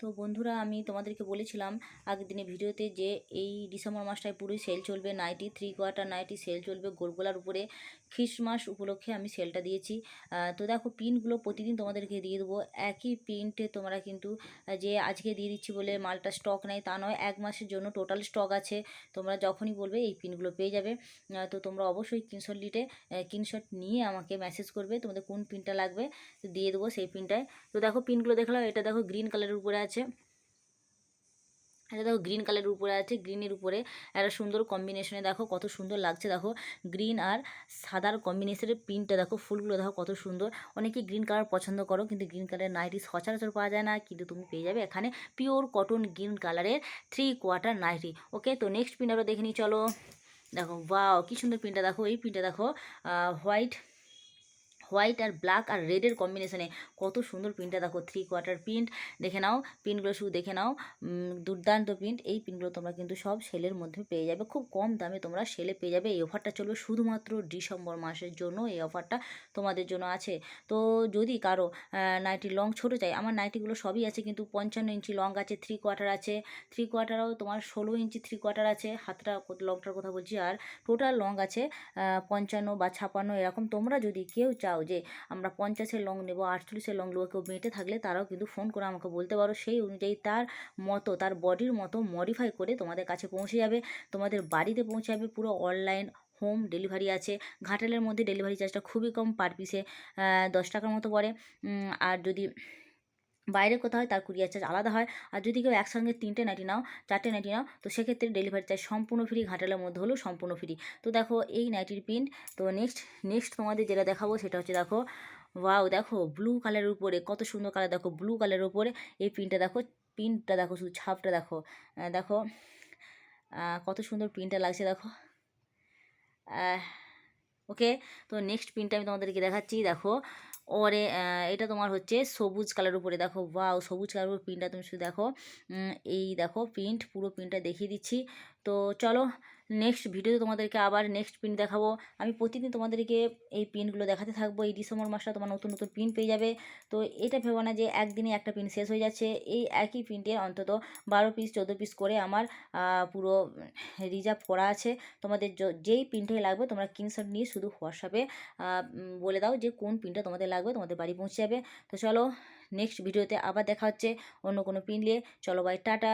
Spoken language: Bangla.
তো বন্ধুরা, আমি তোমাদেরকে বলেছিলাম আগের দিনে ভিডিওতে যে এই ডিসেম্বর মাসটায় পুরোই সেল চলবে, নাইটি 3/4 নাইটি সেল চলবে গোলগোলার উপরে। খ্রিস্টমাস উপলক্ষে আমি সেলটা দিয়েছি। তো দেখো, পিনগুলো প্রতিদিন তোমাদেরকে দিয়ে দেবো একই প্রিন্টে। তোমরা কিন্তু যে আজকে দিয়ে দিচ্ছি বলে মালটা স্টক নেই তা নয়, 1 মাসের জন্য টোটাল স্টক আছে। তোমরা যখনই বলবে এই পিনগুলো পেয়ে যাবে। তো তোমরা অবশ্যই স্ক্রিনশট নিয়ে আমাকে মেসেজ করবে তোমাদের কোন পিনটা লাগবে, তো দিয়ে দেবো সেই পিনটায়। তো দেখো, পিনগুলো দেখলাম, এটা দেখো গ্রিন কালারের উপরে আছে, এটা দেখো গ্রিন কালারের উপরে আছে। গ্রিনের উপরে একটা সুন্দর কম্বিনেশনে দেখো কত সুন্দর লাগছে। দেখো গ্রিন আর সাদার কম্বিনেশনের প্রিন্টটা দেখো, ফুলগুলো দেখো কত সুন্দর। অনেকে গ্রিন কালার পছন্দ করো, কিন্তু গ্রিন কালারের নাইটি সচরাচর পাওয়া যায় না, কিন্তু তুমি পেয়ে যাবে এখানে পিওর কটন গ্রিন কালারের 3/4 নাইটি। ওকে, তো নেক্সট প্রিন্ট আরও দেখে নিই চলো। দেখো ওয়াও, কি সুন্দর প্রিন্টটা দেখো। এই প্রিন্টটা দেখো হোয়াইট আর ব্ল্যাক আর রেডের কম্বিনেশনে কত সুন্দর প্রিন্টটা দেখো। 3/4 প্রিন্ট, দেখে নাও প্রিন্টগুলো, শুধু দেখে নাও। দুর্দান্ত প্রিন্ট। এই প্রিন্টগুলো তোমরা কিন্তু সব সেলের মধ্যে পেয়ে যাবে, খুব কম দামে তোমরা সেলে পেয়ে যাবে। এই অফারটা চলবে শুধুমাত্র ডিসেম্বর মাসের জন্য, এই অফারটা তোমাদের জন্য আছে। তো যদি কারো নাইটি লং ছোটো চাই, আমার নাইটিগুলো সবই আছে, কিন্তু 55 ইঞ্চি লং আছে, 3/4 আছে, 3/4ও তোমার 16 ইঞ্চি 3/4 আছে, হাতটা লংটার কথা বলছি। আর টোটাল লং আছে 55 বা 56 এরকম। তোমরা যদি কেউ চাও যে আমরা 50-এর লং নেবো, 48-এর লং নেবো, কেউ মেটে থাকলে তারাও কিন্তু ফোন করে আমাকে বলতে পারো। সেই অনুযায়ী তার বডির মতো মডিফাই করে তোমাদের কাছে পৌঁছে যাবে, তোমাদের বাড়িতে পৌঁছে যাবে। পুরো অনলাইন হোম ডেলিভারি আছে। ঘাটালের মধ্যে ডেলিভারি চার্জটা খুবই কম, পার পিসে 10 টাকার মতো পড়ে। আর যদি বাইরে কোথাও হয় তার কুরিয়ার চার্জ আলাদা হয়। আর যদি কেউ একসঙ্গে 3টে নাইটি নাও, 4টে নাইটি নাও, তো সেক্ষেত্রে ডেলিভারি চার্জ সম্পূর্ণ ফ্রি, ঘাটালের মধ্যে হলেও সম্পূর্ণ ফ্রি। তো দেখো এই নাইটির প্রিন্ট। তো নেক্সট তোমাদের যেটা দেখাবো সেটা হচ্ছে, দেখো ওয়াও, দেখো ব্লু কালারের উপরে কত সুন্দর কালার। দেখো ব্লু কালারের উপরে এই প্রিন্টটা দেখো, প্রিন্টটা দেখো, শুধু ছাপটা দেখো। দেখো কত সুন্দর প্রিন্টটা লাগছে দেখো। ওকে, তো নেক্সট প্রিন্টটা আমি তোমাদেরকে দেখাচ্ছি। দেখো ওরে, এটা তোমার হচ্ছে সবুজ কালার উপরে। দেখো ওয়াও, সবুজ কালার উপর প্রিন্টটা তুমি শুধু দেখো। এই দেখো প্রিন্ট, পুরো প্রিন্টটা দেখিয়ে দিচ্ছি। তো চলো নেক্সট ভিডিওতে তোমাদেরকে আবার নেক্সট প্রিন্ট দেখাবো। আমি প্রতিদিন তোমাদেরকে এই প্রিন্টগুলো দেখাতে থাকবো। এই ডিসেম্বর মাসটা তোমার নতুন নতুন প্রিন্ট পেয়ে যাবে। তো এটা ভেবো না যে একদিনে একটা প্রিন্ট শেষ হয়ে যাচ্ছে। এই একই প্রিন্টের অন্তত 12 পিস 14 পিস করে আমার পুরো রিজার্ভ করা আছে। তোমাদের যেই প্রিন্টটাই লাগবে তোমরা স্ক্রিনশট নিয়ে শুধু হোয়াটসঅ্যাপে বলে দাও যে কোন প্রিন্টটা তোমাদের লাগবে, তোমাদের বাড়ি পৌঁছে যাবে। তো চলো নেক্সট ভিডিওতে আবার দেখা হচ্ছে অন্য কোনো প্রিন্ট নিয়ে। চলো বাই, টাটা।